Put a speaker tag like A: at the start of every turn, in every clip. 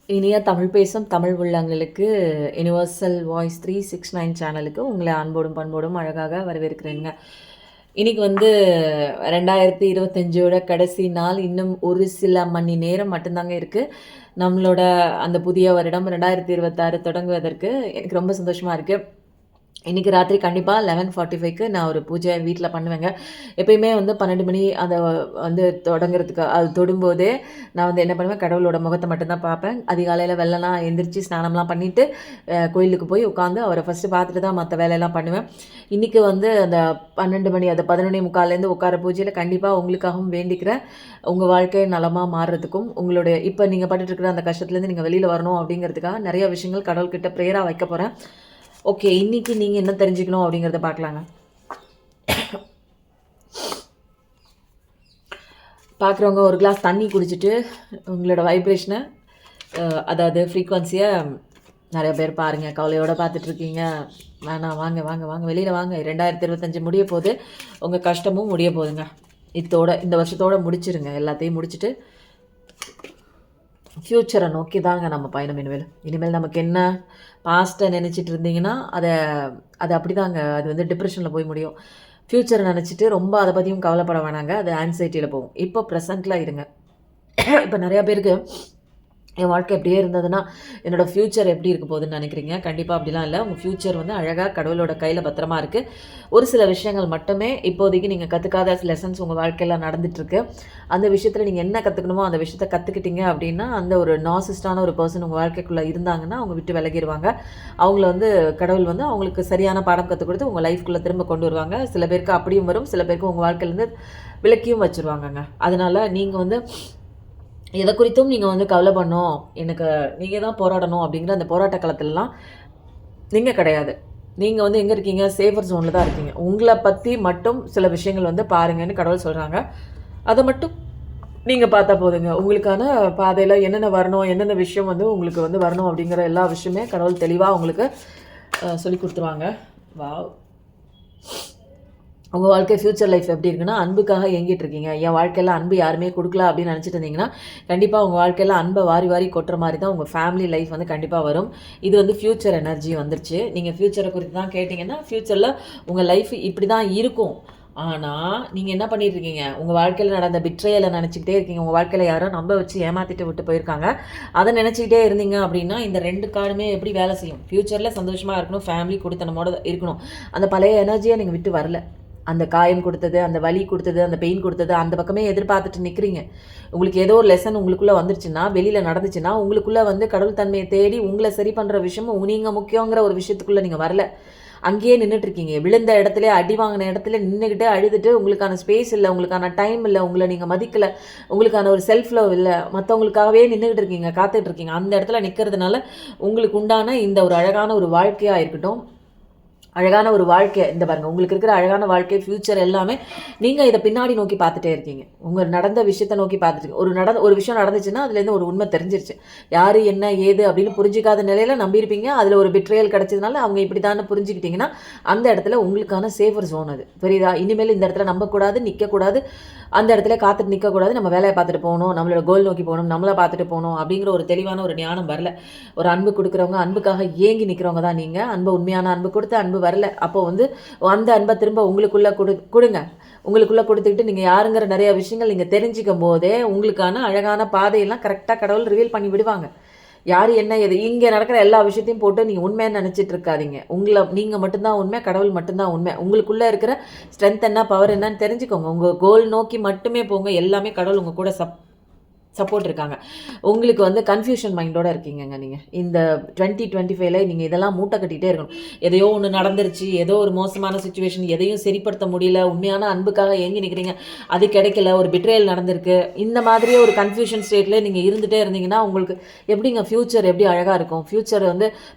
A: இனிய தமிழ் பேசும் தமிழ் உள்ளங்களுக்கு யுனிவர்சல் வாய்ஸ் 369 சேனலுக்கு உங்களை அன்போடும் பண்போடும் அழகாக வரவேற்கிறேங்க. இன்னைக்கு 2025ஓட கடைசி நாள். இன்னும் ஒரு சில மணி நேரம் மட்டும்தாங்க இருக்குது நம்மளோட அந்த புதிய வருடம் 2026 தொடங்குவதற்கு. எனக்கு ரொம்ப சந்தோஷமாக இருக்குது. இன்றைக்கி ராத்திரி கண்டிப்பாக 11:45க்கு நான் ஒரு பூஜை வீட்டில் பண்ணுவேங்க. எப்பயுமே 12 மணி அதை தொடங்குறதுக்கு அது தொடும்போதே நான் என்ன பண்ணுவேன், கடவுளோட முகத்தை மட்டும்தான் பார்ப்பேன். அதிகாலையில் வெள்ளலாம் எந்திரிச்சு ஸ்நானம்லாம் பண்ணிவிட்டு கோயிலுக்கு போய் உட்காந்து அவரை ஃபஸ்ட்டு பார்த்துட்டு தான் மற்ற வேலையெல்லாம் பண்ணுவேன். இன்றைக்கி அந்த 12 மணி அந்த 11:45 உட்கார பூஜையில் கண்டிப்பாக உங்களுக்காகவும் வேண்டிக்கிறேன். உங்கள் வாழ்க்கை நலமாக மாறுறதுக்கும் உங்களுடைய இப்போ நீங்கள் பட்டுருக்கிற அந்த கஷ்டத்துலேருந்து நீங்கள் வெளியில் வரணும் அப்படிங்கிறதுக்காக நிறைய விஷயங்கள் கடவுள்கிட்ட ப்ரேயராக வைக்க போகிறேன். ஓகே, இன்னைக்கு நீங்கள் என்ன தெரிஞ்சுக்கணும் அப்படிங்கிறத பார்க்கலாங்க. பார்க்குறவங்க ஒரு கிளாஸ் தண்ணி குடிச்சிட்டு உங்களோட வைப்ரேஷனை, அதாவது ஃப்ரீக்வன்சியை நிறைய பேர் பாருங்கள். கவலையோடு பார்த்துட்ருக்கீங்க. வேணாம், வாங்க வாங்க வாங்க வெளியில் வாங்க. 2025 முடிய போகுது. உங்கள் கஷ்டமும் முடிய போகுதுங்க. இந்த வருஷத்தோடு முடிச்சிருங்க. எல்லாத்தையும் முடிச்சுட்டு ஃப்யூச்சரை நோக்கி தாங்க நம்ம பயணம். இனிமேல் நமக்கு என்ன பாஸ்ட்டை நினச்சிட்டு இருந்தீங்கன்னா அது அப்படி தாங்க. அது டிப்ரெஷனில் போய் முடியும். ஃப்யூச்சரை நினச்சிட்டு ரொம்ப அதை பற்றியும் கவலைப்பட வேணாங்க. அது ஆன்சைட்டியில் போகும். இப்போ ப்ரெசண்ட்டில் இருங்க. இப்போ நிறையா பேருக்கு என் வாழ்க்கை எப்படியே இருந்ததுன்னா என்னோடய ஃப்யூச்சர் எப்படி இருக்க போகுதுன்னு நினைக்கிறீங்க. கண்டிப்பாக அப்படிலாம் இல்லை. உங்கள் ஃப்யூச்சர் அழகாக கடவுளோட கையில் பத்திரமா இருக்குது. ஒரு சில விஷயங்கள் மட்டுமே இப்போதைக்கு நீங்கள் கற்றுக்காத லெசன்ஸ் உங்கள் வாழ்க்கையில் நடந்துகிட்ருக்கு. அந்த விஷயத்தில் நீங்கள் என்ன கற்றுக்கணுமோ அந்த விஷயத்தை கற்றுக்கிட்டீங்க அப்படின்னா, அந்த ஒரு நாசிஸ்டான ஒரு பர்சன் உங்கள் வாழ்க்கைக்குள்ளே இருந்தாங்கன்னா அவங்க விட்டு விலகிடுவாங்க. அவங்கள கடவுள் அவங்களுக்கு சரியான பாடம் கற்றுக் கொடுத்து உங்கள் லைஃப்குள்ளே திரும்ப கொண்டு வருவாங்க. சில பேருக்கு அப்படியும் வரும், சில பேருக்கு உங்கள் வாழ்க்கையிலேருந்து விலக்கியும் வச்சுருவாங்கங்க. அதனால் நீங்கள் எதை குறித்தும் நீங்கள் கவலை பண்ணோம், எனக்கு நீங்கள் தான் போராடணும் அப்படிங்கிற அந்த போராட்ட காலத்துலலாம் நீங்கள் கிடையாது. நீங்கள் எங்கே இருக்கீங்க? சேஃபர் ஜோனில் தான் இருக்கீங்க. உங்களை பற்றி மட்டும் சில விஷயங்கள் பாருங்கன்னு கடவுள் சொல்கிறாங்க. அதை மட்டும் நீங்கள் பார்த்தா போதுங்க. உங்களுக்கான பாதையில் என்னென்ன வரணும், என்னென்ன விஷயம் உங்களுக்கு வரணும் அப்படிங்கிற எல்லா விஷயமே கடவுள் தெளிவாக உங்களுக்கு சொல்லி கொடுத்துருவாங்க. வாவ்! உங்கள் வாழ்க்கை ஃப்யூச்சர் லைஃப் எப்படி இருக்குன்னா, அன்புக்காக ஏங்கிட்டு இருக்கீங்க. என் வாழ்க்கையில் அன்பு யாருமே கொடுக்கல அப்படின்னு நினச்சிட்டு இருந்தீங்கன்னா, கண்டிப்பாக உங்கள் வாழ்க்கையில் அன்பை வாரி வாரி கொட்டுற மாதிரி தான் உங்கள் ஃபேமிலி லைஃப் கண்டிப்பாக வரும். இது ஃப்யூச்சர் எனர்ஜி வந்துருச்சு. நீங்கள் ஃப்யூச்சரை குறித்து தான் கேட்டிங்கன்னா, ஃப்யூச்சரில் உங்கள் லைஃப் இப்படி தான் இருக்கும். ஆனால் நீங்கள் என்ன பண்ணிட்டு இருக்கீங்க, உங்கள் வாழ்க்கையில் நடந்த பிட்ரேயலை நினச்சிக்கிட்டே இருக்கீங்க. உங்கள் வாழ்க்கையில் யாரோ நம்ப வச்சு ஏமாற்றிட்டு விட்டு போயிருக்காங்க. அதை நினச்சிக்கிட்டே இருந்தீங்க அப்படின்னா இந்த 2 கார்டுமே எப்படி வேலை செய்யும்? ஃப்யூச்சரில் சந்தோஷமாக இருக்கணும், ஃபேமிலி கொடுத்தனமோட இருக்கணும். அந்த பழைய எனர்ஜியை நீங்கள் விட்டு வரல. அந்த காயம் கொடுத்தது, அந்த வலி கொடுத்தது, அந்த பெயின் கொடுத்தது, அந்த பக்கமே எதிர்பார்த்துட்டு நிற்கிறீங்க. உங்களுக்கு ஏதோ ஒரு லெசன் உங்களுக்குள்ளே வந்துருச்சுன்னா, வெளியில் நடந்துச்சுன்னா, உங்களுக்குள்ளே கடவுள் தன்மையை தேடி உங்களை சரி பண்ணுற விஷயமும் நீங்கள் முக்கியங்கிற ஒரு விஷயத்துக்குள்ளே நீங்கள் வரல. அங்கேயே நின்றுட்டுருக்கீங்க. விழுந்த இடத்துல, அடி வாங்கின இடத்துல நின்றுக்கிட்டு அழுதுட்டு, உங்களுக்கான ஸ்பேஸ் இல்லை, உங்களுக்கான டைம் இல்லை, உங்களை நீங்கள் மதிக்கலை, உங்களுக்கான ஒரு செல்ஃப் லவ் இல்லை, மற்றவங்களுக்காகவே நின்றுக்கிட்டு இருக்கீங்க, காத்துட்ருக்கீங்க. அந்த இடத்துல நிற்கிறதுனால உங்களுக்கு உண்டான இந்த ஒரு அழகான ஒரு வாழ்க்கையாக இருக்கட்டும், அழகான ஒரு வாழ்க்கை இந்த பாருங்கள், உங்களுக்கு இருக்கிற அழகான வாழ்க்கை, ஃப்யூச்சர் எல்லாமே நீங்கள் இதை பின்னாடி நோக்கி பார்த்துட்டே இருக்கீங்க. உங்கள் நடந்த விஷயத்தை நோக்கி பார்த்துட்டு ஒரு விஷயம் நடந்துச்சுன்னா அதுலேருந்து ஒரு உண்மை தெரிஞ்சிருச்சு. யார் என்ன ஏது அப்படின்னு புரிஞ்சிக்காத நிலையில் நம்பியிருப்பீங்க. அதில் ஒரு பிட்ரேயல் கிடச்சதுனால அவங்க இப்படி தான் புரிஞ்சுக்கிட்டிங்கன்னா அந்த இடத்துல உங்களுக்கான சேஃபர் ஜோன் அது. புரியுதா? இனிமேல் இந்த இடத்துல நம்பக்கூடாது, நிற்கக்கூடாது, அந்த இடத்துல காத்துட்டு நிற்கக்கூடாது. நம்ம வேலையை பார்த்துட்டு போகணும், நம்மளோட கோல் நோக்கி போகணும், நம்மளை பார்த்துட்டு போகணும் அப்படிங்கிற ஒரு தெளிவான ஒரு ஞானம் வரல. ஒரு அன்பு கொடுக்குறவங்க, அன்புக்காக ஏங்கி நிற்கிறவங்க தான் நீங்கள். அன்பு, உண்மையான அன்பு கொடுத்து அன்பு வரல. அப்போது அந்த அன்பை திரும்ப உங்களுக்குள்ளே கொடுங்க. உங்களுக்குள்ளே கொடுத்துக்கிட்டு நீங்கள் யாருங்கிற நிறைய விஷயங்கள் நீங்கள் தெரிஞ்சிக்கும் போதே உங்களுக்கான அழகான பாதையெல்லாம் கரெக்டாக கடவுள் ரிவீல் பண்ணி விடுவாங்க. யார் என்ன எது இங்கே நடக்கிற எல்லா விஷயத்தையும் போட்டு நீங்கள் உண்மைன்னு நினச்சிட்டு இருக்காதீங்க. நீங்கள் மட்டும்தான் உண்மை, கடவுள் மட்டும்தான் உண்மை. உங்களுக்குள்ளே இருக்கிற ஸ்ட்ரென்த் என்ன, பவர் என்னன்னு தெரிஞ்சுக்கோங்க. உங்கள் கோல் நோக்கி மட்டுமே போங்க. எல்லாமே கடவுள் உங்கள் கூட சப்போர்ட் இருக்காங்க. உங்களுக்கு கன்ஃபியூஷன் மைண்டோடு இருக்கீங்கங்க. நீங்கள் இந்த 2025ல நீங்கள் இதெல்லாம் மூட்டை கட்டிகிட்டே இருக்கணும். எதையோ ஒன்று நடந்துருச்சு, ஏதோ ஒரு மோசமான சுச்சுவேஷன், எதையும் சரிப்படுத்த முடியல, உண்மையான அன்புக்காக ஏங்கி நிற்கிறீங்க, அது கிடைக்கல, ஒரு பிட்ரேயல் நடந்திருக்கு, இந்த மாதிரியே ஒரு கன்ஃபியூஷன் ஸ்டேட்டில் நீங்கள் இருந்துகிட்டே இருந்தீங்கன்னா உங்களுக்கு எப்படிங்க ஃப்யூச்சர் எப்படி அழகாக இருக்கும்? ஃப்யூச்சர்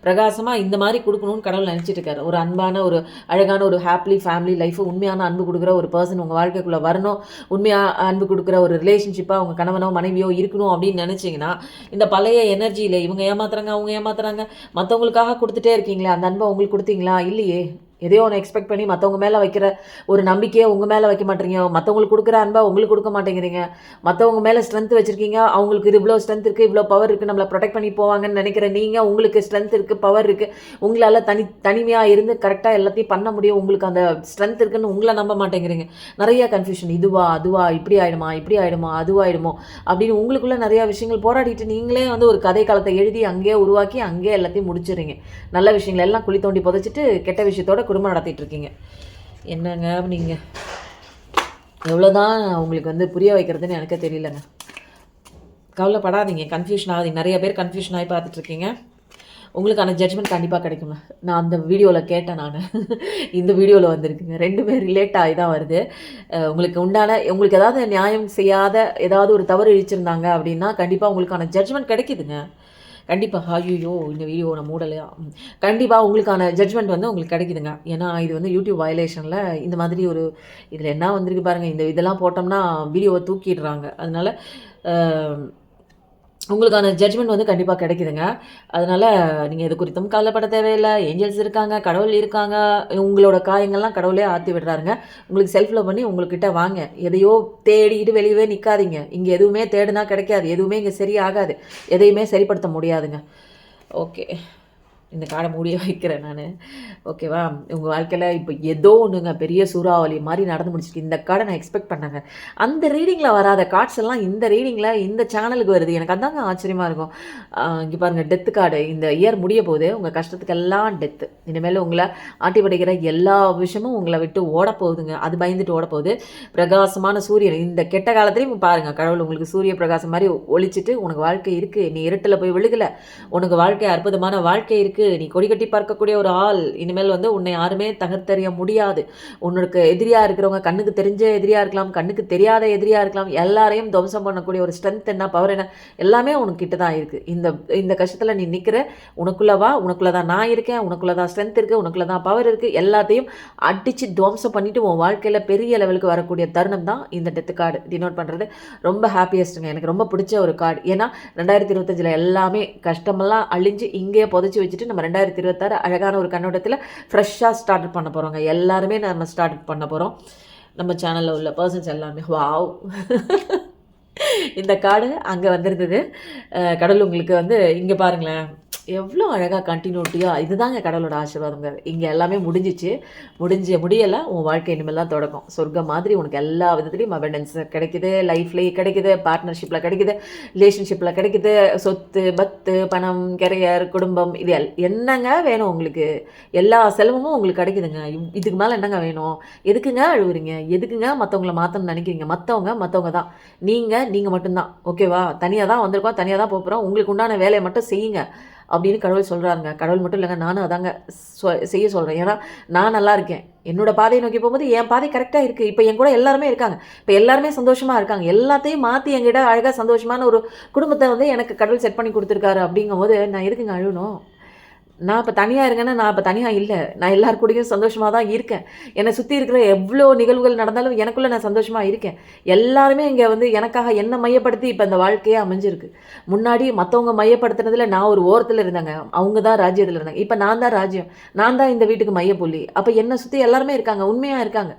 A: பிரகாசமாக இந்த மாதிரி கொடுக்கணும்னு கடவுள் நினச்சிட்டு இருக்காரு. ஒரு அன்பான, ஒரு அழகான, ஒரு ஹாப்பி ஃபேமிலி லைஃப், உண்மையான அன்பு கொடுக்குற ஒரு பர்சன் உங்கள் வாழ்க்கைக்குள்ளே வரணும். உண்மையாக அன்பு கொடுக்குற ஒரு ரிலேஷன்ஷிப்பாக உங்கள் கணவனோ மனைவியோ இருக்கணும் அப்படின்னு நினைச்சீங்கன்னா, இந்த பழைய எனர்ஜியில இவங்க ஏமாத்துறாங்க, அவங்க ஏமாத்துறாங்க, மற்றவங்களுக்காக கொடுத்துட்டே இருக்கீங்களே, அந்த அன்பை உங்களுக்கு கொடுத்தீங்களா? இல்லையே. எதையோ ஒன்று எக்ஸ்பெக்ட் பண்ணி மற்றவங்க மேலே வைக்கிற ஒரு நம்பிக்கையை உங்கள் மேலே வைக்க மாட்டேறீங்க. மற்றவங்களுக்கு கொடுக்குற அன்பை உங்களுக்கு கொடுக்க மாட்டேங்கிறீங்க. மற்றவங்க மேலே ஸ்ட்ரென்த் வச்சுருக்கீங்க. அவங்களுக்கு இது இவ்வளோ ஸ்ட்ரென்த் இருக்குது, இவ்வளோ பவர் இருக்குது, நம்மளை ப்ரொடெக்ட் பண்ணி போவாங்கன்னு நினைக்கிற நீங்கள், உங்களுக்கு ஸ்ட்ரென்த் இருக்குது, பவர் இருக்குது, உங்களால் தனிமையாக இருந்து கரெக்டாக எல்லாத்தையும் பண்ண முடியும், உங்களுக்கு அந்த ஸ்ட்ரென்த் இருக்குன்னு உங்களை நம்ப மாட்டேங்கிறீங்க. நிறைய கன்ஃபியூஷன், இதுவா அதுவா, இப்படி ஆகிடுமா அதுவாகிடுமோ அப்படின்னு உங்களுக்குள்ளே நிறையா விஷயங்கள் போராடிட்டு நீங்களே வந்து ஒரு கதை காலத்தை எழுதி அங்கேயே உருவாக்கி அங்கேயே எல்லாத்தையும் முடிச்சிடுறீங்க. நல்ல விஷயங்கள் எல்லாம் குழி தோண்டி புதைச்சிட்டு கெட்ட விஷயத்தோட குடும்பம் நடத்திட்டு இருக்கீங்க. என்னங்க நீங்கள் எவ்வளோதான் உங்களுக்கு வந்து புரிய வைக்கிறதுன்னு எனக்கு தெரியலங்க. கவலைப்படாதீங்க, கன்ஃபியூஷன் ஆகாதீங்க. நிறைய பேர் கன்ஃபியூஷன் ஆகி பார்த்துட்ருக்கீங்க. உங்களுக்கான ஜட்ஜ்மெண்ட் கண்டிப்பாக கிடைக்குங்க. நான் அந்த வீடியோவில் கேட்டேன், நான் இந்த வீடியோவில் வந்திருக்குங்க. ரெண்டுமே ரிலேட் ஆகி தான் வருது. உங்களுக்கு ஏதாவது நியாயம் செய்யாத ஏதாவது ஒரு தவறு இழிச்சிருந்தாங்க அப்படின்னா கண்டிப்பாக உங்களுக்கான ஜட்ஜ்மெண்ட் கிடைக்குதுங்க. கண்டிப்பாக. ஐயோ இந்த வீடியோ நான் மூடலையா, கண்டிப்பாக உங்களுக்கான ஜட்ஜ்மெண்ட் வந்து உங்களுக்கு கிடைக்குதுங்க. ஏன்னா இது வந்து யூடியூப் வயலேஷனில் இந்த மாதிரி ஒரு இதில் என்ன வந்திருக்கு பாருங்கள். இதெல்லாம் போட்டோம்னா வீடியோவை தூக்கிடுறாங்க. அதனால் உங்களுக்கான ஜட்ஜ்மெண்ட் வந்து கண்டிப்பாக கிடைக்குதுங்க. அதனால் நீங்கள் இது குறித்தும் கவலைப்பட தேவையில்லை. ஏஞ்சல்ஸ் இருக்காங்க, கடவுள் இருக்காங்க. உங்களோட காயங்கள்லாம் கடவுளே ஆற்றி விடுறாருங்க. உங்களுக்கு செல்ஃப் லவ் பண்ணி உங்கள்கிட்ட வாங்க. எதையோ தேடிட்டு வெளியவே நிற்காதீங்க. இங்கே எதுவுமே தேடினா கிடைக்காது. எதுவுமே இங்கே சரியாகாது. எதையுமே சரிப்படுத்த முடியாதுங்க. ஓகே, இந்த காடை மூடிய வைக்கிறேன் நான். ஓகேவா? உங்கள் வாழ்க்கையில் இப்போ ஏதோ ஒன்றுங்க பெரிய சூறாவளி மாதிரி நடந்து முடிச்சுட்டு இந்த கார்டை நான் எக்ஸ்பெக்ட் பண்ணேங்க. அந்த ரீடிங்கில் வராத கார்ட்ஸ் எல்லாம் இந்த ரீடிங்கில் இந்த சேனலுக்கு வருது. எனக்கு அதாங்க ஆச்சரியமாக இருக்கும். இங்கே பாருங்கள், டெத்து கார்டு. இந்த இயர் முடிய போது உங்கள் கஷ்டத்துக்கெல்லாம் டெத்து. இனிமேல் உங்களை ஆட்டி படைக்கிற எல்லா விஷயமும் உங்களை விட்டு ஓட போகுதுங்க. அது பயந்துட்டு ஓட போகுது. பிரகாசமான சூரியன் இந்த கெட்ட காலத்துலேயும் பாருங்கள், கடவுள் உங்களுக்கு சூரிய பிரகாசம் மாதிரி ஒழிச்சிட்டு உனக்கு வாழ்க்கை இருக்குது, நீ இருட்டில் போய் விழுகலை, உனக்கு வாழ்க்கை அற்புதமான வாழ்க்கை இருக்குது, நீ கொடி கட்டி பார்க்கக்கூடிய ஒரு ஆள், இனிமேல் வந்து உன்னை யாருமே தகர்த்தெறிய முடியாது. உன்னுக்கு எதிரியாக இருக்கிறவங்க கண்ணுக்கு தெரிஞ்ச எதிரியாக இருக்கலாம், கண்ணுக்கு தெரியாத எதிரியாக இருக்கலாம், எல்லாரையும் துவம்சம் பண்ணக்கூடிய ஒரு ஸ்ட்ரென்த் என்ன, பவர் என்ன, எல்லாமே உனக்கிட்ட தான் இருக்குது. இந்த கஷ்டத்தில் நீ நிற்கிற, உனக்குள்ளவா, உனக்குள்ள தான் நான் இருக்கேன், உனக்குள்ள தான் ஸ்ட்ரென்த் இருக்குது, உனக்குள்ள தான் பவர் இருக்குது. எல்லாத்தையும் அடித்து துவம்சம் பண்ணிவிட்டு உன் வாழ்க்கையில் பெரிய லெவலுக்கு வரக்கூடிய தருணம் தான் இந்த டெத்து கார்டு டினோட் பண்ணுறது. ரொம்ப ஹாப்பியஸ்ட்டுங்க. எனக்கு ரொம்ப பிடிச்ச ஒரு கார்டு. ஏன்னா 2025 எல்லாமே கஷ்டமெல்லாம் அழிஞ்சு இங்கேயே புதைச்சி வச்சுட்டு நம்ம 2026 அழகான ஒரு கண்ணோட்டத்தில் ஃப்ரெஷ்ஷாக ஸ்டார்ட் பண்ண போகிறோங்க. எல்லாருமே நம்ம ஸ்டார்ட் பண்ண போகிறோம். நம்ம சேனலில் உள்ள பர்சன்ஸ் எல்லாமே. வாவ், இந்த கார்டு அங்கே வந்திருந்தது. கடவுள் உங்களுக்கு வந்து இங்கே பாருங்களேன், எவ்வளோ அழகாக கண்டினியூட்டியாக. இதுதாங்க கடவுளோட ஆசீர்வாதங்க. இங்கே எல்லாமே முடியலை. உன் வாழ்க்கை இனிமேல் தான் தொடக்கும். சொர்க்கம் மாதிரி உனக்கு எல்லா விதத்துலேயும் அபண்டன்ஸ் கிடைக்குது. லைஃப்லேயே கிடைக்குது, பார்ட்னர்ஷிப்பில் கிடைக்குது, ரிலேஷன்ஷிப்பில் கிடைக்குது, சொத்து பத்து பணம் கெரியர் குடும்பம், இது என்னங்க வேணும் உங்களுக்கு? எல்லா செலவும் உங்களுக்கு கிடைக்குதுங்க. இதுக்கு மேலே என்னங்க வேணும்? எதுக்குங்க அழுகுறீங்க? எதுக்குங்க மற்றவங்கள மாற்றணும்னு நினைக்கிறீங்க? மற்றவங்க தான், நீங்கள் மட்டும்தான். ஓகேவா? தனியாக தான் வந்திருக்கோம், தனியாக தான் போகிறோம். உங்களுக்கு உண்டான வேலையை மட்டும் செய்யுங்க அப்படின்னு கடவுள் சொல்கிறாருங்க. கடவுள் மட்டும் இல்லைங்க, நானும் அதாங்க செய்ய சொல்கிறேன். ஏன்னா நான் நல்லா இருக்கேன். என்னோட பாதையை நோக்கி போகும்போது என் பாதை கரெக்டாக இருக்குது. இப்போ என் கூட எல்லாருமே இருக்காங்க. இப்போ எல்லாருமே சந்தோஷமாக இருக்காங்க. எல்லாத்தையும் மாற்றி என்கிட்ட அழகாக சந்தோஷமான ஒரு குடும்பத்தை வந்து எனக்கு கடவுள் செட் பண்ணி கொடுத்துருக்காரு. அப்படிங்கும்போது நான் எதுக்குங்க அழுகணும்? நான் இப்போ தனியாக இருக்கேன்னா நான் இப்போ தனியாக இல்லை. நான் எல்லார் கூடயும் சந்தோஷமாக தான் இருக்கேன். என்னை சுற்றி இருக்கிற எவ்வளோ நிகழ்வுகள் நடந்தாலும் எனக்குள்ளே நான் சந்தோஷமாக இருக்கேன். எல்லாருமே இங்கே வந்து எனக்காக என்னை மையப்படுத்தி இப்போ இந்த வாழ்க்கையே அமைஞ்சிருக்கு. முன்னாடி மற்றவங்க மையப்படுத்துனதில் நான் ஒரு ஓரத்தில் இருந்தாங்க. அவங்க தான் ராஜ்யத்தில் இருந்தாங்க. இப்போ நான் தான் ராஜ்யம். நான் தான் இந்த வீட்டுக்கு மையப்புள்ளி. அப்போ என்னை சுற்றி எல்லாருமே இருக்காங்க, உண்மையாக இருக்காங்க.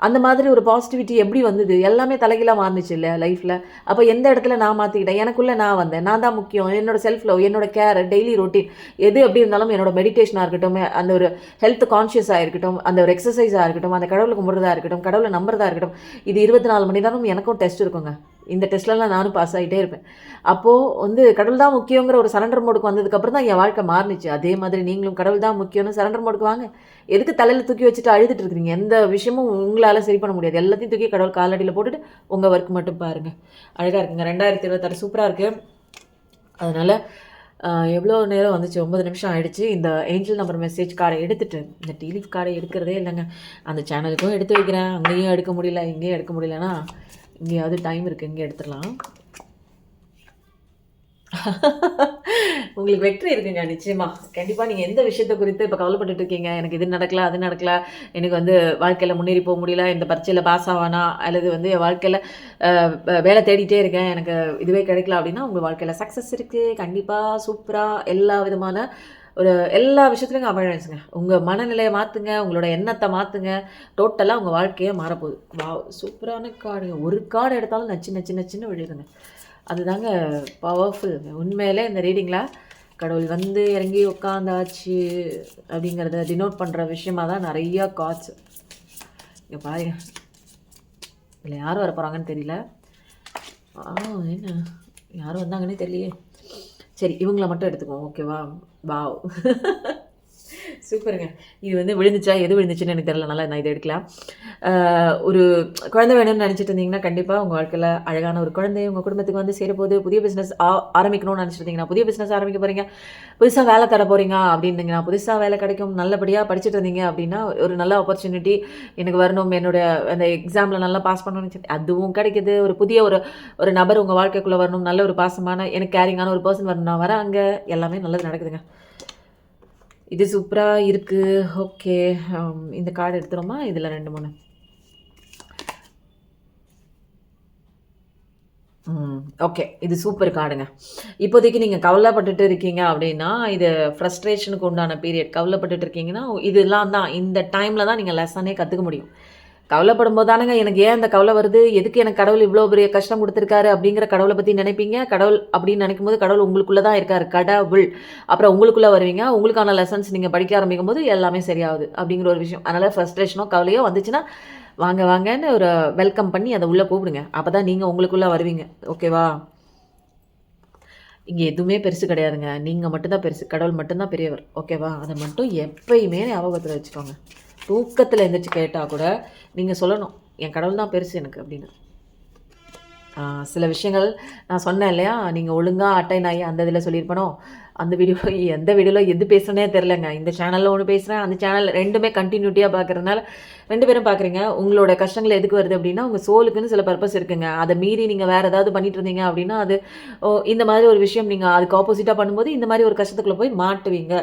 A: அந்த மாதிரி ஒரு பாசிட்டிவிட்டி எப்படி வந்தது? எல்லாமே தலைகீழாக மாறுனுச்சு இல்லை லைஃப்பில். அப்போ எந்த இடத்துல நான் மாற்றிக்கிட்டேன்? எனக்குள்ளே நான் வந்தேன். நான் தான் முக்கியம். என்னோட செல்ஃப் லவ், என்னோட கேர், டெய்லி ரொட்டீன், எது எப்படி இருந்தாலும் என்னோட மெடிடேஷனாக இருக்கட்டும், அந்த ஒரு ஹெல்த் கான்ஷியஸாக இருக்கட்டும், அந்த ஒரு எக்ஸசைஸாக இருக்கட்டும், அந்த கடவுளை கும்பிட்றதா இருக்கட்டும், கடவுளை நம்புறதா இருக்கட்டும், இது 24 மணி நேரம் எனக்கும் டெஸ்ட் இருக்குங்க. இந்த டெஸ்ட்லலாம் நானும் பாஸ் ஆகிட்டே இருப்பேன். அப்போது வந்து கடவுள் தான் முக்கியங்கிற ஒரு சரண்டர் மோடுக்கு வந்ததுக்கப்புறம் தான் என் வாழ்க்கை மாறினுச்சு. அதே மாதிரி நீங்களும் கடவுள் தான் முக்கியம்னு சரண்டர் மோடுக்கு வாங்க. எதுக்கு தலையில் தூக்கி வச்சுட்டு அழுதுட்டு இருக்கிறீங்க? எந்த விஷயமும் உங்களால் சரி பண்ண முடியாது. எல்லாத்தையும் தூக்கி கடவுள் காலடியில் போட்டுட்டு உங்கள் ஒர்க் மட்டும் பாருங்கள். அழகாக இருக்குங்க. 2026 சூப்பராக இருக்குது. அதனால் எவ்வளோ நேரம் வந்துச்சு? 9 நிமிஷம் ஆகிடுச்சு. இந்த ஏஞ்சல் நம்பர் மெசேஜ் கார்டை எடுத்துகிட்டு, இந்த டீலீஃப் கார்டை எடுக்கிறதே இல்லைங்க. அந்த சேனலுக்கும் எடுத்து வைக்கிறேன். அங்கேயும் எடுக்க முடியல, இங்கேயும் எடுக்க முடியலன்னா இங்கேயாவது டைம் இருக்குது, இங்கே எடுத்துடலாம். உங்களுக்கு வெற்றி இருக்குங்க நிச்சயமாக. கண்டிப்பாக நீங்கள் எந்த விஷயத்தை குறித்து இப்போ கவலைப்பட்டுட்டு இருக்கீங்க, எனக்கு இது நடக்கல அது நடக்கல, எனக்கு வந்து வாழ்க்கையில் முன்னேறி போக முடியல, இந்த பரீட்சையில் பாஸ் ஆவானா, அல்லது வந்து என் வாழ்க்கையில் வேலை தேடிட்டே இருக்கேன், எனக்கு இதுவே கிடைக்கல அப்படின்னா உங்கள் வாழ்க்கையில் சக்ஸஸ் இருக்குது. கண்டிப்பாக சூப்பராக எல்லா விதமான ஒரு எல்லா விஷயத்துலையும் அவேர்னஸ்ங்க. உங்கள் மனநிலையை மாற்றுங்க, உங்களோட எண்ணத்தை மாற்றுங்க, டோட்டலாக உங்கள் வாழ்க்கையே மாறப்போகுது. வாவ்! சூப்பரான கார்டுங்க. ஒரு கார்டு எடுத்தாலும் நச்சு நச்சு நச்சுன்னு விழுதுங்க. அதுதாங்க பவர்ஃபுல். உண்மையிலே இந்த ரீடிங்கில் கடவுள் வந்து இறங்கி உட்காந்தாச்சு அப்படிங்கிறத டினோட் பண்ணுற விஷயமாக தான் நிறையா கார்ட்ஸ். இங்கே பாருங்க, இதில் யார் வர போகிறாங்கன்னு தெரியல. என்ன யாரும் வந்தாங்கன்னே தெரியலையே. சரி, இவங்கள மட்டும் எடுத்துக்குவோம். ஓகேவா? வாவ்! சூப்பருங்க. இது வந்து விழுந்துச்சா, எது விழுந்துச்சுன்னு எனக்கு தெரியல. நல்லா நான் இதை எடுக்கலாம். ஒரு குழந்தை வேணும்னு நினச்சிட்டு இருந்தீங்கன்னா, கண்டிப்பாக உங்கள் வாழ்க்கையில் அழகான ஒரு குழந்தை உங்கள் குடும்பத்துக்கு வந்து சேரப்போகுது. புதிய பிஸ்னஸ் ஆரம்பிக்கணும்னு நினச்சிட்டு இருந்தீங்கன்னா, புதிய பிஸ்னஸ் ஆரம்பிக்க போகிறீங்க. புதுசாக வேலை தர போகிறீங்க அப்படின்னீங்கன்னா, புதுசாக வேலை கிடைக்கும். நல்லபடியாக படிச்சுட்டு இருந்தீங்க அப்படின்னா, ஒரு நல்ல ஆப்பர்ச்சுனிட்டி எனக்கு வரணும், என்னோட அந்த எக்ஸாமில் நல்லா பாஸ் பண்ணணும்னு அதுவும் கிடைக்கிது. ஒரு புதிய ஒரு நபர் உங்கள் வாழ்க்கைக்குள்ளே வரணும், நல்ல ஒரு பாசமான எனக்கு கேரிங்கான ஒரு பர்சன் வரணும், நான் வரேன், அங்கே எல்லாமே நல்லது நடக்குதுங்க. இது சூப்பராக இருக்குது. ஓகே, இந்த கார்டு எடுத்துகிறோமா? இதில் 2 3 ஓகே, இது சூப்பர் கார்டுங்க. இப்போதைக்கு நீங்கள் கவலைப்பட்டுட்டு இருக்கீங்க அப்படின்னா, இது ஃப்ரஸ்ட்ரேஷனுக்கு உண்டான பீரியட். கவலைப்பட்டுட்டு இருக்கீங்கன்னா, இதெல்லாம் தான் இந்த டைமில் தான் நீங்கள் லெசனே கற்றுக்க முடியும். கவலைப்படும் போது தானங்க எனக்கு ஏன் அந்த கவலை வருது, எதுக்கு எனக்கு கடவுள் இவ்வளோ பெரிய கஷ்டம் கொடுத்துருக்காரு அப்படிங்கிற கடவுளை பற்றி நினைப்பீங்க. கடவுள் அப்படின்னு நினைக்கும் போது கடவுள் உங்களுக்குள்ளே தான் இருக்கார். கடவுள் அப்புறம் உங்களுக்குள்ளே வருவீங்க. உங்களுக்கான லெசன்ஸ் நீங்கள் படிக்க ஆரம்பிக்கும் போது எல்லாமே சரியாகுது அப்படிங்கிற ஒரு விஷயம். அதனால் ஃப்ரஸ்ட்ரேஷனோ கவலையோ வந்துச்சுன்னா வாங்க வாங்கன்னு ஒரு வெல்கம் பண்ணி அதை உள்ளே கூப்பிடுங்க. அப்போ தான் நீங்கள் உங்களுக்குள்ளே வருவீங்க. ஓகேவா? இங்கே எதுவுமே பெருசு கிடையாதுங்க. நீங்கள் மட்டும்தான் பெருசு, கடவுள் மட்டும்தான் பெரியவர். ஓகேவா? அதை மட்டும் எப்பயுமே ஞாபகத்தில் வச்சுக்கோங்க. தூக்கத்தில் எழுந்திரிச்சு கேட்டால் கூட நீங்கள் சொல்லணும், என் கடவுள் தான் பெருசு எனக்கு அப்படின்னு. சில விஷயங்கள் நான் சொன்னேன் இல்லையா, நீங்கள் ஒழுங்காக அட்டைன் ஆகி அந்த இதில் சொல்லியிருப்பனோ, அந்த வீடியோ எந்த வீடியோவில் எது பேசுகிறேனே தெரிலங்க. இந்த சேனலில் ஒன்று பேசுகிறேன், அந்த சேனல் 2மே கண்டினியூட்டியாக பார்க்குறதுனால 2 பேரும் பார்க்குறீங்க. உங்களோட கஷ்டங்கள் எதுக்கு வருது அப்படின்னா, உங்கள் சோலுக்குன்னு சில பர்பஸ் இருக்குங்க. அதை மீறி நீங்கள் வேறு ஏதாவது பண்ணிட்டு இருந்தீங்க அப்படின்னா, அது இந்த மாதிரி ஒரு விஷயம் நீங்கள் அதுக்கு ஆப்போசிட்டாக பண்ணும்போது இந்த மாதிரி ஒரு கஷ்டத்துக்குள்ளே போய் மாட்டுவீங்க.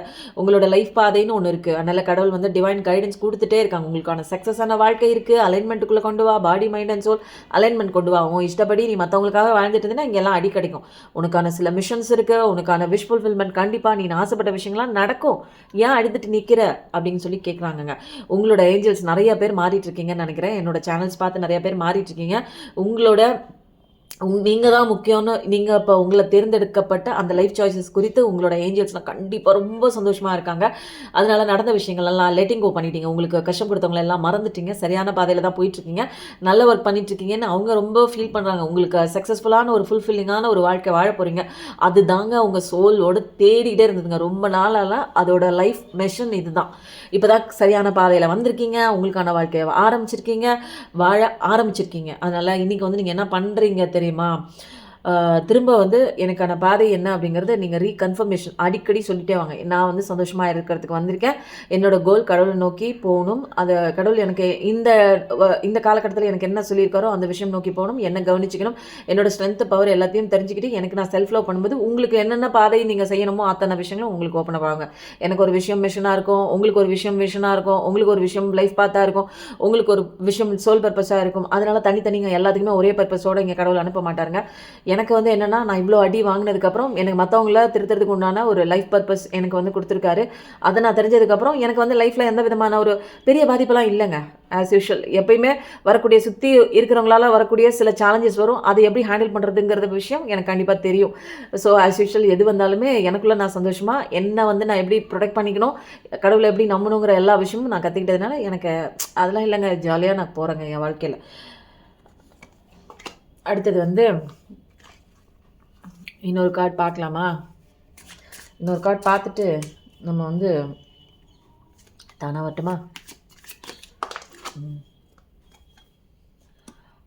A: உங்களோட லைஃப் பாதைன்னு ஒன்று இருக்குது. அதனால் கடவுள் வந்து டிவைன் கைடன்ஸ் கொடுத்துட்டே இருக்காங்க. உங்களுக்கான சக்ஸஸான வாழ்க்கை இருக்குது. அலைன்மெண்ட்டுக்குள்ளே கொண்டு வா, body mind and soul alignment கொண்டு வா. உன் இஷ்டப்படி நீ மற்றவங்களுக்காக வாழ்ந்துட்டு இருந்தீங்கன்னா இங்கெல்லாம் அடி கிடைக்கும். உனக்கான சில மிஷன்ஸ் இருக்குது, உனக்கான விஷ் ஃபுல்ஃபில்மெண்ட் கண்டிப்பாக நீ ஆசைப்பட்ட விஷயங்கள்லாம் நடக்கும். ஏன் அழுதுட்டு நிற்கிற அப்படின்னு சொல்லி கேட்குறாங்கங்க. உங்களோட ஏஞ்சல்ஸ் நிறைய பேர் மாறிட்டு இருக்கீங்கன்னு நினைக்கிறேன். என்னோட சேனல்ஸ் பார்த்து நிறைய பேர் மாறிட்டு இருக்கீங்க. உங்களோட நீங்கள் தான் முக்கியம்னு நீங்கள் இப்போ உங்களை தேர்ந்தெடுக்கப்பட்ட அந்த லைஃப் சாய்ஸஸ் குறித்து உங்களோட ஏஞ்சல்ஸ்லாம் கண்டிப்பாக ரொம்ப சந்தோஷமாக இருக்காங்க. அதனால் நடந்த விஷயங்கள்லாம் லெட்டிங் கோ பண்ணிட்டீங்க. உங்களுக்கு கஷ்டம் கொடுத்தவங்களை எல்லாம் மறந்துட்டீங்க. சரியான பாதையில் தான் போயிட்டுருக்கீங்க. நல்ல ஒர்க் பண்ணிட்டுருக்கீங்கன்னு அவங்க ரொம்ப ஃபீல் பண்ணுறாங்க. உங்களுக்கு சக்ஸஸ்ஃபுல்லான ஒரு ஃபுல்ஃபில்லிங்கான ஒரு வாழ்க்கை வாழ போகிறீங்க. அது தாங்க உங்கள் சோலோடு தேடிக்கிட்டே இருந்ததுங்க. ரொம்ப நாளாக அதோட லைஃப் மெஷன் இது தான். இப்போ தான் சரியான பாதையில் வந்திருக்கீங்க. உங்களுக்கான வாழ்க்கையை ஆரம்பிச்சிருக்கீங்க, வாழ ஆரம்பிச்சிருக்கீங்க. அதனால் இன்றைக்கி வந்து நீங்கள் என்ன பண்ணுறீங்க தெரியுமா? திரும்ப வந்து எனக்கான பாதை என்ன அப்படிங்கிறத நீங்கள் ரீகன்ஃபர்மேஷன் அடிக்கடி சொல்லிட்டே வாங்க. நான் வந்து சந்தோஷமாக இருக்கிறதுக்கு வந்திருக்கேன். என்னோடய கோல் கடவுளை நோக்கி போகணும். அதை கடவுள் எனக்கு இந்த காலகட்டத்தில் எனக்கு என்ன சொல்லியிருக்காரோ அந்த விஷயம் நோக்கி போகணும். என்ன கவனிச்சிக்கணும். என்னோடய ஸ்ட்ரென்த் பவர் எல்லாத்தையும் தெரிஞ்சுக்கிட்டு எனக்கு நான் செல்ஃப் லவ் பண்ணும்போது உங்களுக்கு என்னென்ன பாதை நீங்கள் செய்யணுமோ அத்தனை விஷயங்களும் உங்களுக்கு ஓப்பன் ஆவாங்க. எனக்கு ஒரு விஷயம் மிஷனாக இருக்கும், உங்களுக்கு ஒரு விஷயம் விஷனாக இருக்கும், உங்களுக்கு ஒரு விஷயம் லைஃப் பார்த்தா இருக்கும், உங்களுக்கு ஒரு விஷயம் சோல் பர்பஸாக இருக்கும். அதனால் தனித்தனிங்க எல்லாத்துக்குமே ஒரே பர்பஸோடு இங்கே கடவுள் அனுப்ப மாட்டாருங்க. எனக்கு வந்து என்னென்னா, நான் இவ்வளோ அடி வாங்கினதுக்கப்புறம் எனக்கு மற்றவங்கள திருத்துறதுக்கு உண்டான ஒரு லைஃப் பர்பஸ் எனக்கு வந்து கொடுத்துருக்காரு. அதை நான் தெரிஞ்சதுக்கப்புறம் எனக்கு வந்து லைஃப்பில் எந்த விதமான ஒரு பெரிய பாதிப்பெல்லாம் இல்லைங்க. ஆஸ் யூஷுவல் எப்பயுமே வரக்கூடிய சுற்றி இருக்கிறவங்களால வரக்கூடிய சில சேலஞ்சஸ் வரும். அதை எப்படி ஹேண்டில் பண்ணுறதுங்கிறது விஷயம் எனக்கு கண்டிப்பாக தெரியும். ஸோ ஆஸ் யூஷுவல் எது வந்தாலுமே எனக்குள்ளே நான் சந்தோஷமாக என்னை வந்து நான் எப்படி ப்ரொடெக்ட் பண்ணிக்கணும், கடவுளை எப்படி நம்பணுங்கிற எல்லா விஷயமும் நான் கற்றுக்கிட்டதுனால எனக்கு அதெல்லாம் இல்லைங்க. ஜாலியாக நான் போகிறேங்க என் வாழ்க்கையில். அடுத்தது வந்து இன்னொரு கார்டு பார்க்கலாமா? இன்னொரு கார்டு பார்த்துட்டு நம்ம வந்து தானா வரட்டுமா?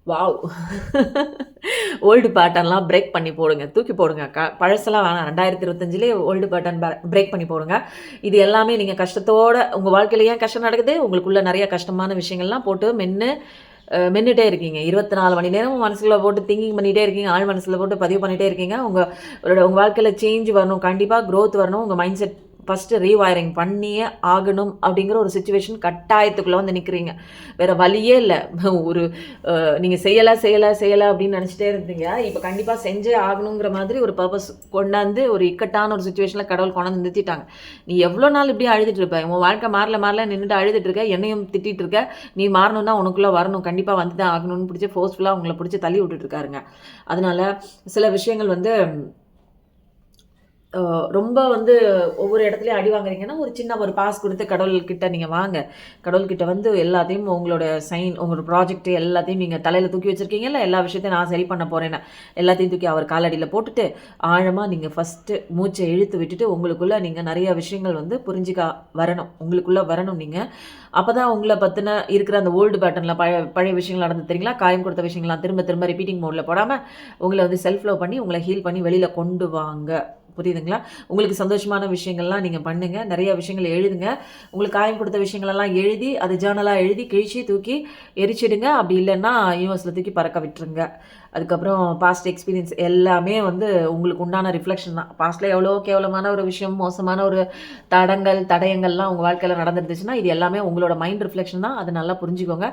A: வாவ்! ஓல்டு பேட்டர்ன்லாம் பிரேக் பண்ணி போடுங்க, தூக்கி போடுங்க. பழசெல்லாம் வேணாம். 2025லேயே ஓல்டு பேட்டர்ன் பிரேக் பண்ணி போடுங்க. இது எல்லாமே நீங்கள் கஷ்டத்தோடு உங்கள் வாழ்க்கையில் ஏன் கஷ்டம் நடக்குது, உங்களுக்குள்ள நிறைய கஷ்டமான விஷயங்கள்லாம் போட்டு மென்னுட்டே இருக்கீங்க. 24 மணி நேரமும் மனசுல போட்டு திங்கிங் பண்ணிகிட்டே இருக்கீங்க. ஆள் மனசில் போட்டு பதிவு பண்ணிகிட்டே இருக்கீங்க. உங்கள் வாழ்க்கையில் சேஞ்ச் வரணும், கண்டிப்பாக க்ரோத் வரணும். உங்கள் மைண்ட் செட் ஃபஸ்ட்டு ரீவயரிங் பண்ணியே ஆகணும் அப்படிங்கிற ஒரு சுச்சுவேஷன் கட்டாயத்துக்குள்ளே வந்து நிற்கிறீங்க. வேறு வழியே இல்லை. ஒரு நீங்கள் செய்யலை அப்படின்னு நினச்சிட்டே இருந்தீங்க. இப்போ கண்டிப்பாக செஞ்சே ஆகணுங்கிற மாதிரி ஒரு பர்பஸ் கொண்டாந்து ஒரு இக்கட்டான ஒரு சுச்சுவேஷனில் கடவுள் கொண்டாந்து நிறுத்திட்டாங்க. நீ எவ்வளோ நாள் இப்படியே அழுதுட்டு இருப்ப, உன் வாழ்க்கை மாறல நின்றுட்டு அழுதுட்டு இருக்க, என்னையும் திட்டிகிட்டு இருக்க, நீ மாறணும்னா உனக்குள்ளே வரணும், கண்டிப்பாக வந்து தான் ஆகணும்னு பிடிச்சி ஃபோர்ஸ்ஃபுல்லாக உங்களை பிடிச்சி தள்ளி விட்டுட்ருக்காருங்க. அதனால் சில விஷயங்கள் வந்து ரொம்ப வந்து ஒவ்வொரு இடத்துலையும் அடி வாங்குறீங்கன்னா, ஒரு சின்ன ஒரு பாஸ் கொடுத்து கடவுள்கிட்ட நீங்கள் வாங்க. கடவுள்கிட்ட வந்து எல்லாத்தையும் உங்களோட உங்களோட ப்ராஜெக்ட் எல்லாத்தையும் நீங்கள் தலையில் தூக்கி வச்சுருக்கீங்கல்ல, எல்லா விஷயத்தையும் நான் சரி பண்ண போகிறேன்னு எல்லாத்தையும் தூக்கி அவர் காலடியில் போட்டுட்டு, ஆழமாக நீங்கள் ஃபஸ்ட்டு மூச்சை இழுத்து விட்டுட்டு, உங்களுக்குள்ளே நீங்கள் நிறைய விஷயங்கள் வந்து வரணும். உங்களுக்குள்ளே வரணும் நீங்கள். அப்போ தான் உங்களை பற்றின இருக்கிற அந்த ஓல்டு பேட்டர்னில் பழைய விஷயங்கள் நடந்து தெரியுங்களா, காயம் கொடுத்த விஷயங்கள்லாம் திரும்ப திரும்ப ரிப்பீட்டிங் மோடில் போடாமல் உங்களை வந்து செல்ஃப் லவ் பண்ணி உங்களை ஹீல் பண்ணி வெளியில் கொண்டு வாங்க. புரியுதுங்களா? உங்களுக்கு சந்தோஷமான விஷயங்கள்லாம் நீங்கள் பண்ணுங்கள். நிறைய விஷயங்கள் எழுதுங்க. உங்களுக்கு காயம் கொடுத்த விஷயங்களெல்லாம் எழுதி அது ஜேர்னலாக எழுதி கிழிச்சு தூக்கி எரிச்சிடுங்க. அப்படி இல்லைன்னா யூனிவர்ஸில் தூக்கி பறக்க விட்டுருங்க. அதுக்கப்புறம் பாஸ்ட் எக்ஸ்பீரியன்ஸ் எல்லாமே வந்து உங்களுக்கு உண்டான ரிஃப்ளெக்ஷன் தான். பாஸ்ட்டில் எவ்வளோ கேவலமான ஒரு விஷயம், மோசமான ஒரு தடயங்கள்லாம் உங்கள் வாழ்க்கையில் நடந்துருந்துச்சுன்னா இது எல்லாமே உங்களோட மைண்ட் ரிஃப்ளெக்ஷன் தான். அதை நல்லா புரிஞ்சுக்கோங்க.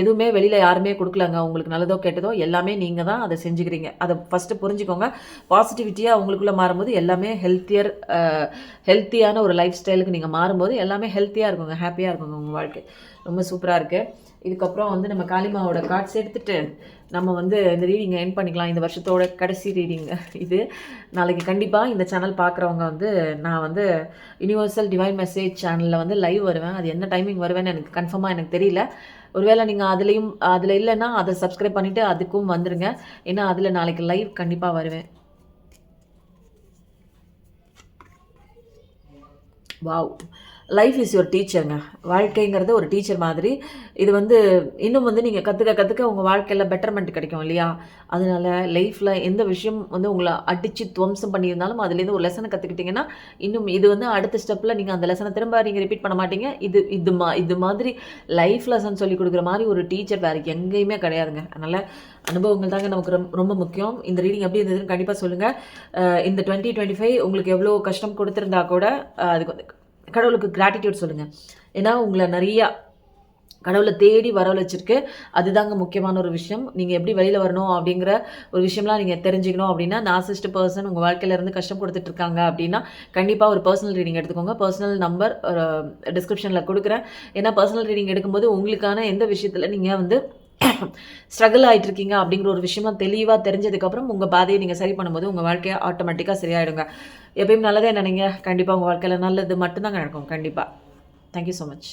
A: எதுவுமே வெளியில் யாருமே கொடுக்கலங்க. உங்களுக்கு நல்லதோ கெட்டதோ எல்லாமே நீங்கள் தான் அதை செஞ்சுக்கிறீங்க. அதை ஃபஸ்ட்டு புரிஞ்சுக்கோங்க. பாசிட்டிவிட்டியாக உங்களுக்குள்ளே மாறும்போது எல்லாமே ஹெல்த்தியான ஒரு லைஃப் ஸ்டைலுக்கு நீங்கள் மாறும்போது எல்லாமே ஹெல்த்தியாக இருக்குங்க, ஹாப்பியாக இருக்குங்க உங்கள் வாழ்க்கை. ரொம்ப சூப்பராக இருக்குது. இதுக்கப்புறம் வந்து நம்ம காளிமாவோட கார்ட்ஸ் எடுத்துகிட்டு நம்ம வந்து இந்த ரீடிங்கை எண்ட் பண்ணிக்கலாம். இந்த வருஷத்தோட கடைசி ரீடிங் இது. நாளைக்கு கண்டிப்பாக இந்த சேனல் பார்க்குறவங்க வந்து நான் வந்து யுனிவர்சல் டிவைன் மெசேஜ் சேனலில் வந்து லைவ் வருவேன். அது என்ன டைமிங் வருவேன்னு எனக்கு கன்ஃபார்மாக எனக்கு தெரியல. ஒருவேளை நீங்கள் அதில் இல்லைன்னா அதை சப்ஸ்கிரைப் பண்ணிவிட்டு அதுக்கும் வந்துடுங்க. ஏன்னா அதில் நாளைக்கு லைவ் கண்டிப்பாக வருவேன். வாவ்! லைஃப் இஸ் யுவர் டீச்சருங்க. வாழ்க்கைங்கிறது ஒரு டீச்சர் மாதிரி. இது வந்து இன்னும் வந்து நீங்கள் கற்றுக்க உங்கள் வாழ்க்கையில் பெட்டர்மெண்ட் கிடைக்கும் இல்லையா? அதனால் லைஃப்பில் எந்த விஷயம் வந்து உங்களை அடித்து துவம்சம் பண்ணியிருந்தாலும் அதுலேருந்து ஒரு லெசனை கற்றுக்கிட்டிங்கன்னா இன்னும் இது வந்து அடுத்த ஸ்டெப்பில் நீங்கள் அந்த லெசனை திரும்ப நீங்கள் ரிப்பீட் பண்ண மாட்டீங்க. இது மாதிரி லைஃப் லெசன் சொல்லி கொடுக்குற மாதிரி ஒரு டீச்சர் வேறு எங்கேயுமே கிடையாதுங்க. அதனால் அனுபவங்கள் தாங்க நமக்கு ரொம்ப முக்கியம். இந்த ரீடிங் எப்படி இருந்ததுன்னு கண்டிப்பாக சொல்லுங்கள். இந்த 2025 உங்களுக்கு எவ்வளோ கஷ்டம் கொடுத்துருந்தா கூட அதுக்கு வந்து கடவுளுக்கு கிராட்டிடியூட் சொல்லுங்கள். ஏன்னா உங்களை நிறையா கடவுளை தேடி வரவழைச்சிருக்கு. அதுதாங்க முக்கியமான ஒரு விஷயம். நீங்கள் எப்படி வெளியில் வரணும் அப்படிங்கிற ஒரு விஷயம்லாம் நீங்கள் தெரிஞ்சுக்கணும் அப்படின்னா, நார்சிஸ்ட் பர்சன் உங்கள் வாழ்க்கையில் இருந்து கஷ்டம் கொடுத்துட்டு இருக்காங்க அப்படின்னா கண்டிப்பாக ஒரு பர்சனல் ரீடிங் எடுத்துக்கோங்க. பர்சனல் நம்பர் டிஸ்கிரிப்ஷனில் கொடுக்குறேன். ஏன்னா பர்சனல் ரீடிங் எடுக்கும்போது உங்களுக்கான எந்த விஷயத்தில் நீங்கள் வந்து ஸ்ட்ரகிள் ஆகிட்டு இருக்கீங்க அப்படிங்கிற ஒரு விஷயமா தெளிவாக தெரிஞ்சதுக்கப்புறம் உங்கள் பாதையை நீங்கள் சரி பண்ணும்போது உங்கள் வாழ்க்கையை ஆட்டோமேட்டிக்காக சரியாயிடுங்க. எப்பயும் நல்லதே நினைங்க. கண்டிப்பாக உங்கள் வாழ்க்கையில் நல்லது மட்டும்தாங்க நடக்கும். கண்டிப்பாக. Thank you so much.